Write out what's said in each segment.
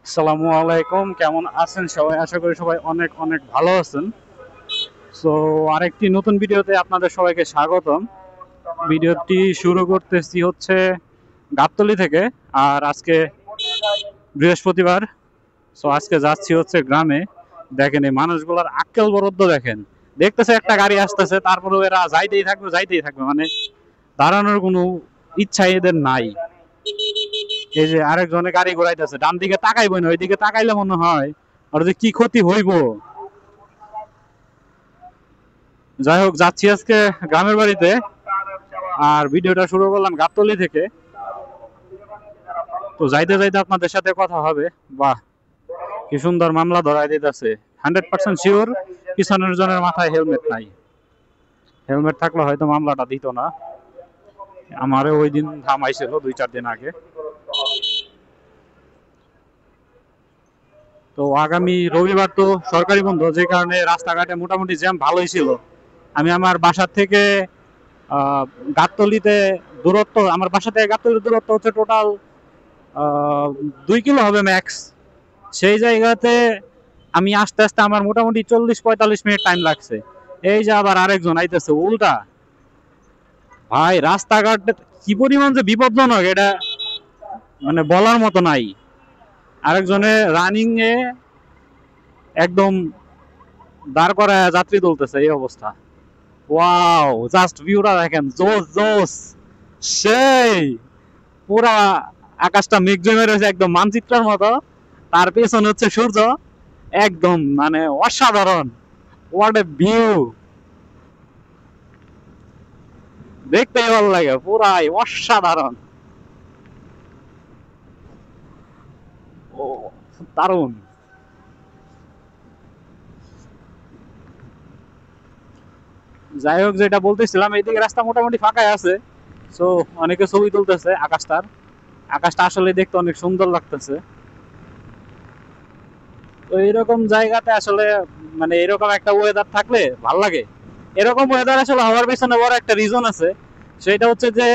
আসসালামু আলাইকুম, কেমন আছেন সবাই? আশা করি সবাই অনেক অনেক ভালো আছেন। সো আরেকটি নতুন ভিডিওতে আপনাদের সবাইকে স্বাগতম। ভিডিওটি শুরু করতেছি হচ্ছে গাবতলী থেকে। আর আজকে বৃহস্পতিবার। সো আজকে যাচ্ছি হচ্ছে গ্রামে। দেখেন এই মানুষগুলোর আক্কেল বরদ্দ দেখেন। দেখতেছে একটা গাড়ি আসতেছে, তারপরে এরা যাইতেই থাকবে যাইতেই থাকবে, মানে দাঁড়ানোর কোনো ইচ্ছা এদের নাই। এই যে আরেকজনে গাড়ি ঘোরাইতেছে, ডান দিকে তাকাইবই না, ওইদিকে তাকাইলে মনে হয় আর যে কি ক্ষতি হইব। যাই হোক, যাচ্ছি আজকে গ্রামের বাড়িতে। আর ভিডিওটা শুরু করলাম গাবতলী থেকে। তো যাইতে যাইতে আপনাদের সাথে কথা হবে। বাহ, কি সুন্দর মামলা ধরাই দিতেছে। 100% শিওর পিছনের জনের মাথায় হেলমেট নাই। হেলমেট থাকলে হয়তো মামলাটা দিত না। আমারে ওই দিন থামাইছিল 2-4 দিন আগে। তো আগামী রবিবার তো সরকারি বন্ধ, যে কারণে রাস্তাঘাটে মোটামুটি জ্যাম ভালোই ছিল। আমি আমার বাসার থেকে গাবতলীতে দূরত্ব, আমার বাসা থেকে গাবতলীর দূরত্ব হচ্ছে টোটাল 2 কিলো হবে ম্যাক্স। সেই জায়গাতে আমি আস্তে আস্তে আমার মোটামুটি 40-45 মিনিট টাইম লাগছে। এই যে আবার আরেকজন আইতেছে উল্টা। ভাই, রাস্তাঘাট কি পরিমাণ যে বিপজ্জনক, এটা মানে বলার মতো নাই। আরেকজনে রানিং এ একদম দাঁড় করায় যাত্রী তুলতেছে, এই অবস্থা। ওয়াও, জাস্ট ভিউটা দেখেন, জোস জোস, সেই পুরা আকাশটা মেঘ জমে রয়েছে একদম মানচিত্রের মতো। তার পেছনে হচ্ছে সূর্য, একদম মানে অসাধারণ। হোয়াট এ ভিউ, দেখতেই ভালো লাগে, পুরাই অসাধারণ। ও, দারুণ। যাই হোক, যেটা বলতেছিলাম, এইদিকে রাস্তা মোটামুটি ফাঁকাই আছে। সো অনেকে ছবি তুলতেছে আকাশটার। আকাশটা আসলে দেখতে অনেক সুন্দর লাগতেছে। তো এরকম জায়গাতে আসলে মানে এরকম একটা ওয়েদার থাকলে ভাল লাগে। এরকম ওয়েদার আসলে হওয়ার পেছনে বড় একটা রিজন আছে। সেটা হচ্ছে যে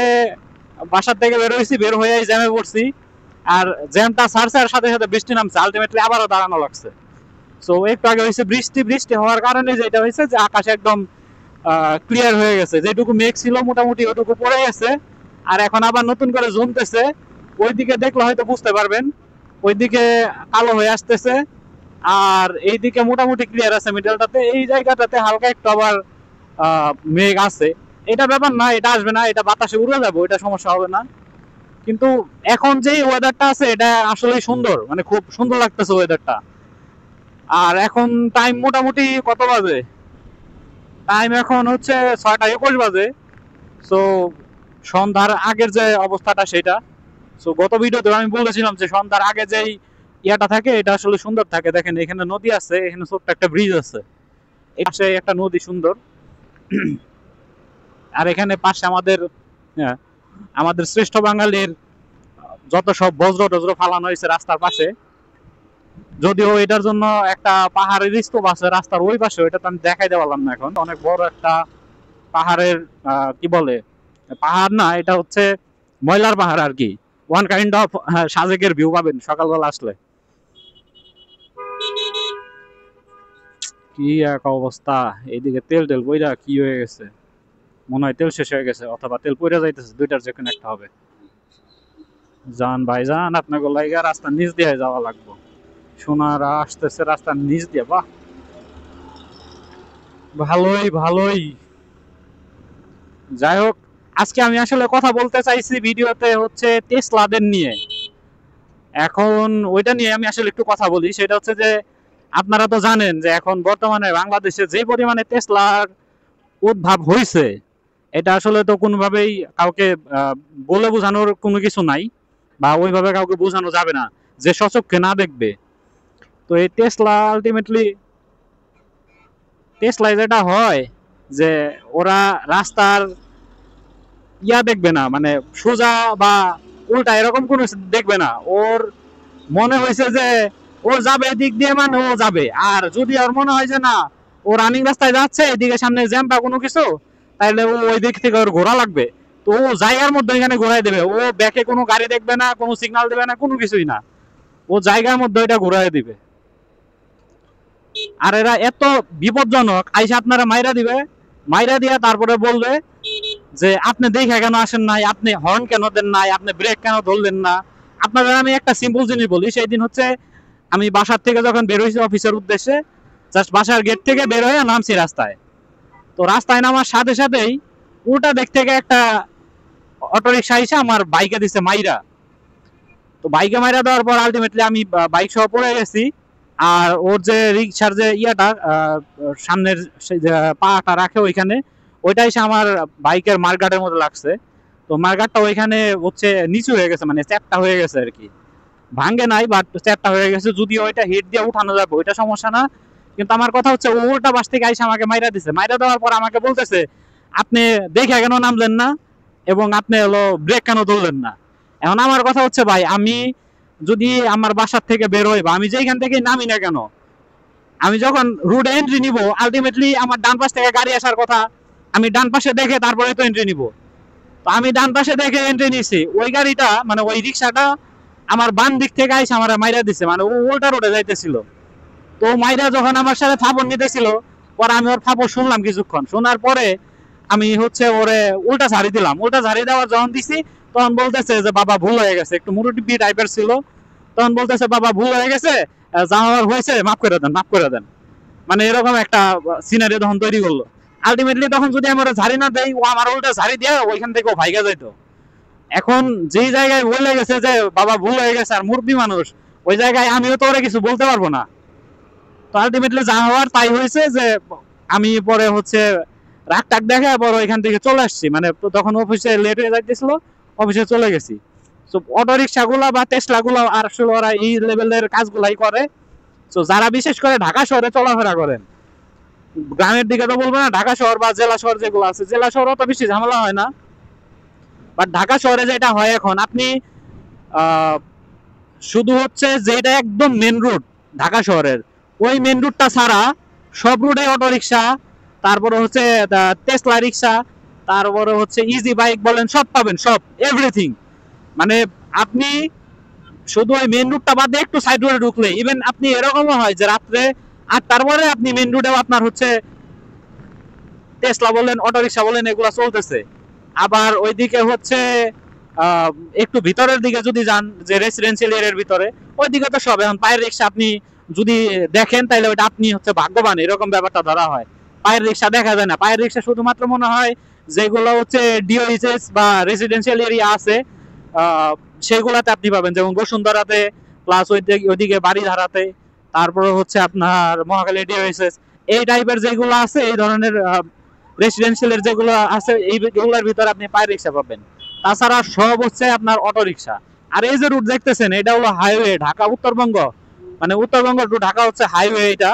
বাসার থেকে বের হয়েছি, বের হয়ে জ্যামে পড়ছি। আর জ্যামটা ছাড়ছে, আর সাথে সাথে বৃষ্টি নামছে, আলটিমেটলি আবারও দাঁড়ানো লাগছে। সো একটু আগে হয়েছে বৃষ্টি, বৃষ্টি হওয়ার কারণে যেটা হয়েছে যে আকাশ একদম ক্লিয়ার হয়ে গেছে। যেটুকু মেঘ ছিল মোটামুটি ওটুকু পড়ে গেছে। আর এখন আবার নতুন করে জমতেছে। ওইদিকে দেখলে হয়তো বুঝতে পারবেন, ওইদিকে কালো হয়ে আসতেছে। আর এইদিকে মোটামুটি ক্লিয়ার আছে মিডলটাতে। এই জায়গাটাতে হালকা একটু আবার মেঘ আছে। এটা ব্যাপার না, এটা আসবে না, এটা বাতাসে উড়ে যাবে, ওইটা সমস্যা হবে না। কিন্তু এখন যে ওয়েদারটা আছে এটা আসলে সুন্দর, মানে খুব সুন্দর লাগতেছে ওয়েদারটা। আর এখন টাইম মোটামুটি কত বাজে? টাইম এখন হচ্ছে 6টা 21 বাজে। সো সন্ধ্যার আগের যে অবস্থাটা সেটা। সো গত ভিডিওতে আমি বলেছিলাম যে সন্ধ্যার আগে যেই ইয়াটা থাকে এটা আসলে সুন্দর থাকে। দেখেন এখানে নদী আছে, এখানে ছোট্ট একটা ব্রিজ আছে, এই পাশে একটা নদী সুন্দর। আর এখানে পাশে আমাদের আমাদের শ্রেষ্ঠ বাঙালির যত সব বজ্র টজ্র ফালানো হয়েছে রাস্তার পাশে। যদিও এটার জন্য একটা পাহাড়ের স্তূপ আছে রাস্তার ওই পাশে, ওইটা তো আমি দেখাই পারলাম না। এখন অনেক বড় একটা পাহাড়ের কি বলে, পাহাড় না, এটা হচ্ছে ময়লার পাহাড় আর কি। ওয়ান কাইন্ড অফ সাজেকের ভিউ পাবেন সকালবেলা আসলে। কি এক অবস্থা! এইদিকে তেল টেল বইরা কি হয়ে গেছে, মনে হয় তেল শেষ হয়ে গেছে অথবা তেল পড়ে যাইতেছে, দুইটার যে কোনো একটা হবে। যান ভাই যান, আপনাকে লাইগা রাস্তার নিচ দিয়ে যাওয়া লাগবে। সোনারা আসতেছে রাস্তার নিচ দিয়ে, বাহ, ভালোই ভালোই। যাই হোক, আজকে আমি আসলে কথা বলতে চাইছি ভিডিওতে হচ্ছে টেসলাদের নিয়ে। এখন ওইটা নিয়ে আমি আসলে একটু কথা বলি। সেটা হচ্ছে যে আপনারা তো জানেন যে এখন বর্তমানে বাংলাদেশে যে পরিমাণে টেসলার উদ্ভাব হয়েছে, এটা আসলে তো কোনোভাবেই কাউকে বলে বোঝানোর কোনো কিছু নাই, বা ওইভাবে কাউকে বোঝানো যাবে না যে সচক্ষে না দেখবে। তো এই টেসলা আলটিমেটলি, টেসলায় যেটা হয় যে ওরা রাস্তার ইয়া দেখবে না, মানে সোজা বা উল্টা এরকম কোনো দেখবে না। ওর মনে হয়েছে যে ও যাবে এদিক দিয়ে, মানে ও যাবে। আর যদি ওর মনে হয় যে না, ও রানিং রাস্তায় যাচ্ছে, এদিকে সামনে জ্যাম বা কোনো কিছু, তাহলে ও ওই দিক থেকে ওর ঘোরা লাগবে। তো ও জায়গার মধ্যে এখানে ঘোরাই দেবে, ও ব্যাকে কোনো গাড়ি দেখবে না, কোনো সিগন্যাল দেবে না, কোনো কিছুই না। ও জায়গার মধ্যে ওইটা ঘুরাই দিবে। আর এরা এত বিপজ্জনক, আইসা আপনারা মাইরা দিবে, মাইরা দিয়া তারপরে বলবে যে আপনি দেখে কেন আসেন নাই, আপনি হর্ন কেন দেন নাই, আপনি ব্রেক কেন ধরলেন না। আপনাদের আমি একটা সিম্পল জিনিস বলি, সেই দিন হচ্ছে আমি বাসার থেকে যখন বের হয়েছি অফিসের উদ্দেশ্যে, জাস্ট বাসার গেট থেকে বের হয়ে নামছি রাস্তায়। তো রাস্তায় নামার সাথে সাথেই উল্টা দিক থেকে একটা অটোরিকশা এসে আমার বাইকে দিছে মাইরা। তো বাইকে মাইরা দেওয়ার পর আলটিমেটলি আমি বাইক সহ পড়ে গেছি। আর ওর যে রিক্সার যে ইয়াটা সামনের যে পাটা রাখে ওইখানে, ওইটা এসে আমার বাইকের মার্গাটের মধ্যে লাগছে। তো মার্গাটটা ওইখানে হচ্ছে নিচু হয়ে গেছে, মানে চ্যাপটা হয়ে গেছে আর কি, ভাঙ্গে নাই বাট চ্যাপটা হয়ে গেছে। যদি ওইটা হিট দিয়ে উঠানো যাবে ওইটা সমস্যা না, কিন্তু আমার কথা হচ্ছে ও উল্টা পাশ থেকে আইসা আমাকে মাইরা দিছে। মাইরা দেওয়ার পর আমাকে বলতেছে আপনি দেখে কেন নামলেন না এবং আপনি হলো ব্রেক কেন ধরলেন না। এখন আমার কথা হচ্ছে ভাই, আমি যদি আমার বাসার থেকে বের হই বা আমি যেখান থেকে নামি না কেন, আমি যখন রোড এন্ট্রি নিব আলটিমেটলি আমার ডান পাশ থেকে গাড়ি আসার কথা, আমি ডান পাশে দেখে তারপরে তো এন্ট্রি নিব। তো আমি ডান পাশে দেখে এন্ট্রি নিছি, ওই গাড়িটা মানে ওই রিক্সাটা আমার বাম দিক থেকে আইসা আমার মাইরা দিছে, মানে ও উল্টা রোডে যাইতেছিল। তো মাইরা যখন আমার সাথে থাপড় নিতেছিল, পরে আমি ওর থাপড় শুনলাম কিছুক্ষণ, শোনার পরে আমি হচ্ছে ওরে উল্টা ঝাড়ি দিলাম। উল্টা ঝাড়ি দেওয়ার যখন দিছি তখন বলতেছে যে বাবা ভুল হয়ে গেছে, একটু মুরুটি টাইপের ছিল। তখন বলতেছে বাবা ভুল হয়ে গেছে, যা হওয়ার হয়েছে মাফ করে দেন, মাফ করে দেন। মানে এরকম একটা সিনারি তখন তৈরি করলো। আলটিমেটলি তখন যদি আমি ওরা ঝাড়ি না দেই, ও আমার উল্টা ঝাড়ি দিয়ে ওইখান থেকে ও ভাইগা যাইতো। এখন যেই জায়গায় বলে গেছে যে বাবা ভুল হয়ে গেছে আর মুরব্বী মানুষ, ওই জায়গায় আমিও তো ওরা কিছু বলতে পারবো না। তো আলটিমেটলি যা হওয়ার তাই হয়েছে, যে আমি পরে হচ্ছে রাগ টাক দেখে পরে ওইখান থেকে চলে আসছি। মানে তখন অফিসে লেট হয়ে যাইতেছিল, অফিসে চলে গেছি। তো অটো রিক্সাগুলা বা টেসলাগুলো আর আসলে ওরা এই লেভেলের কাজগুলাই করে। তো যারা বিশেষ করে ঢাকা শহরে চলাফেরা করেন, গ্রামের দিকে তো বলবো না, ঢাকা শহর বা জেলা শহর যেগুলো আছে, জেলা শহর অত বেশি ঝামেলা হয় না, বাট ঢাকা শহরে যেটা হয় এখন, আপনি শুধু হচ্ছে যেটা একদম মেন রুট ঢাকা শহরের, ওই মেন রুটটা ছাড়া সব রুটে অটো রিক্সা, তারপরে হচ্ছে টেসলা রিক্সা, তারপরে হচ্ছে ইজি বাইক বলেন, সব পাবেন, সব এভরিথিং। মানে আপনি শুধু ওই মেন রুটটা বাদে একটু সাইড রোডে ঢুকলে, ইভেন আপনি এরকমও হয় যে রাত্রে 8টার পরে আপনি মেন রুটেও আপনার হচ্ছে টেসলা বলেন, অটো রিক্সা বলেন, এগুলা চলতেছে। আবার ওইদিকে হচ্ছে একটু ভিতরের দিকে যদি যান, যে রেসিডেন্সিয়াল এরিয়ার ভিতরে, ওইদিকে তো সব। এখন পায়ের রিক্সা আপনি যদি দেখেন তাহলে ওইটা আপনি হচ্ছে ভাগ্যবান, এরকম ব্যাপারটা ধরা হয়। পায়ের রিক্সা দেখা যায় না, পায়ের রিক্সা শুধুমাত্র মনে হয় যেগুলো হচ্ছে ডিওএইচএস বা রেসিডেন্সিয়াল এরিয়া আছে সেগুলাতে আপনি পাবেন, যেমন বসুন্ধরাতে, প্লাস ওইদিকে বাড়িধারাতে, তারপরে হচ্ছে আপনার মহাখালী ডিওএইচএস, এই টাইপের যেগুলো আছে, এই ধরনের রেসিডেন্সিয়ালের যেগুলো আছে এইগুলোর ভিতরে আপনি পায়ের রিক্সা পাবেন। তাছাড়া সব হচ্ছে আপনার অটো রিক্সা। আর এই যে রুট দেখতেছেন, এটা হলো হাইওয়ে, ঢাকা উত্তরবঙ্গ, মানে উত্তরবঙ্গ টু ঢাকা হচ্ছে হাইওয়ে এটা।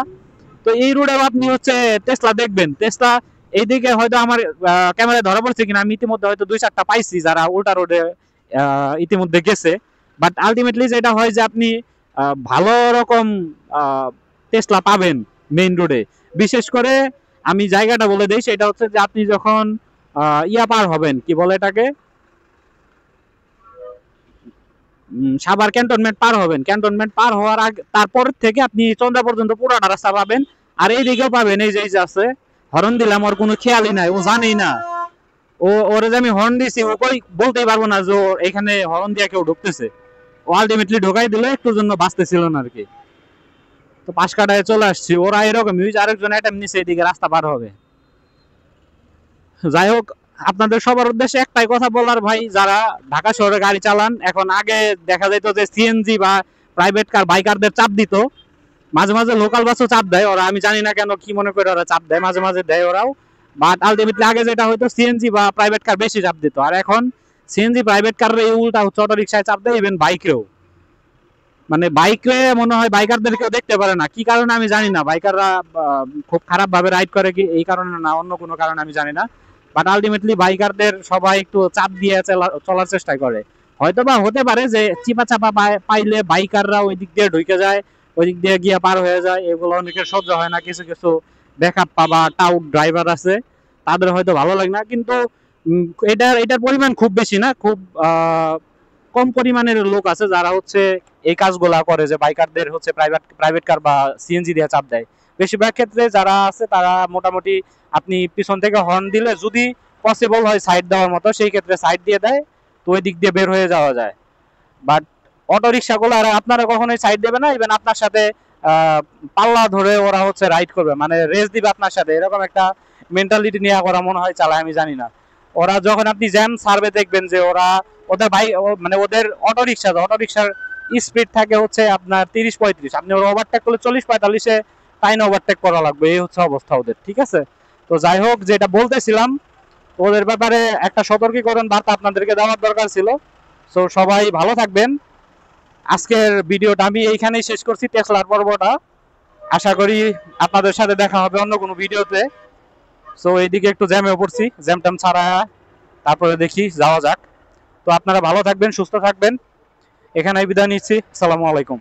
তো এই রুটে আপনি হচ্ছে টেসলা দেখবেন। টেসলা এইদিকে হয়তো আমার ক্যামেরায় ধরা পড়ছে কিনা, আমি ইতিমধ্যে হয়তো 2-4টা পাইছি যারা উল্টা রোডে ইতিমধ্যে গেছে। বাট আলটিমেটলি যেটা হয় যে আপনি ভালো রকম টেসলা পাবেন মেইন রোডে। বিশেষ করে আমি জায়গাটা বলে দিই, সেটা হচ্ছে যে আপনি যখন ইয়া পার হবেন, কি বলে এটাকে, সাভার ক্যান্টনমেন্ট পার হবেন, ক্যান্টনমেন্ট পার হওয়ার আগে তারপর থেকে আপনি চন্দ্রা পর্যন্ত পুরোটা রাস্তা পাবেন। আর এই দিকেও পাবেন, এই যে আছে হর্ন দিলাম, ওর কোনো খেয়ালই নাই, ও জানেই না। ওরে যে আমি হর্ন দিছি, ও কই বলতেই পারবো না যে এখানে হর্ন দিয়ে কেউ ঢুকতেছে। ও আলটিমেটলি ঢোকাই দিল, একটুর জন্য বাঁচতেছিল না আর কি। তো পাশ কাটায় চলে আসছি, ওরা এরকম আরেকজন অ্যাটেম্প নিছে এদিকে রাস্তা পার হবে। যাই হোক, আপনাদের সবার উদ্দেশ্যে একটাই কথা বলার ভাই, যারা ঢাকা শহরে গাড়ি চালান, এখন আগে দেখা যেত যে সিএনজি বা প্রাইভেট কার বাইকারদের চাপ দিত, মাঝে মাঝে লোকাল বাসও চাপ দেয় ওরা, আমি জানি না কেন, কি মনে করে ওরা চাপ দেয়, মাঝে মাঝে দেয় ওরাও। বাট আলটিমেটলি আগে যেটা হয়তো সিএনজি বা প্রাইভেট কার বেশি চাপ দিত, আর এখন সিএনজি প্রাইভেট কার উল্টা হচ্ছে অটো রিক্সায় চাপ দেয়, ইভেন বাইকেও। মানে বাইকে মনে হয় বাইকারদের কেউ দেখতে পারে না, কি কারণে আমি জানি না। বাইকাররা খুব খারাপ ভাবে রাইড করে কি এই কারণে না, অন্য কোনো কারণে আমি জানি না। বাট আলটিমেটলি বাইকারদের সবাই একটু চাপ দিয়ে চলার চেষ্টা করে। হয়তো বা হতে পারে যে চিপা চাপা পাইলে বাইকাররা ওই দিক দিয়ে ঢুকে যায়, ওই দিক দিয়ে গিয়ে পার হয়ে যায়, এগুলো অনেকের সহ্য হয় না। কিছু কিছু ব্যাকআপ পাবা টাউট ড্রাইভার আছে, তাদের হয়তো ভালো লাগে না, কিন্তু এটার পরিমাণ খুব বেশি না, খুব কম পরিমাণের লোক আছে যারা হচ্ছে এই কাজগুলা করে, যে বাইকারদের হচ্ছে প্রাইভেট কার বা সিএনজি দিয়ে চাপ দেয়। বেশিরভাগ ক্ষেত্রে যারা আছে তারা মোটামুটি আপনি পিছন থেকে হর্ন দিলে যদি পসিবল হয় সাইড দেওয়ার মতো, সেই ক্ষেত্রে সাইড দিয়ে দেয়, তো ওই দিক দিয়ে বের হয়ে যাওয়া যায়। বাট অটো রিক্সাগুলো আর আপনারা কখনোই সাইড দেবে না, ইভেন আপনার সাথে পাল্লা ধরে ওরা হচ্ছে রাইড করবে, মানে রেস দিবে আপনার সাথে, এরকম একটা মেন্টালিটি নিয়ে ওরা মনে হয় চালায়, আমি জানি না। ওরা যখন আপনি জ্যাম সার্ভে দেখবেন যে ওরা ওদের মানে ওদের অটো রিক্সার স্পিড থাকে হচ্ছে আপনার 30-35, আপনি ওরা ওভারটেক করলে 40-45-এ টাইম ওভারটেক করা লাগবে, এই হচ্ছে অবস্থা ওদের। ঠিক আছে, তো যাই হোক, যেটা বলতেছিলাম, ওদের ব্যাপারে একটা সতর্কীকরণ বার্তা আপনাদেরকে দেওয়ার দরকার ছিল। সো সবাই ভালো থাকবেন। আজকের ভিডিওটা আমি এইখানেই শেষ করছি, টেসলার পর্বটা। আশা করি আপনাদের সাথে দেখা হবে অন্য কোনো ভিডিওতে। সো এইদিকে একটু জ্যামে পড়ছি, জ্যাম ট্যাম ছাড়া তারপরে দেখি যাওয়া যাক। তো আপনারা ভালো থাকবেন, সুস্থ থাকবেন, এখানেই বিদায় নিচ্ছি। আসসালামু আলাইকুম।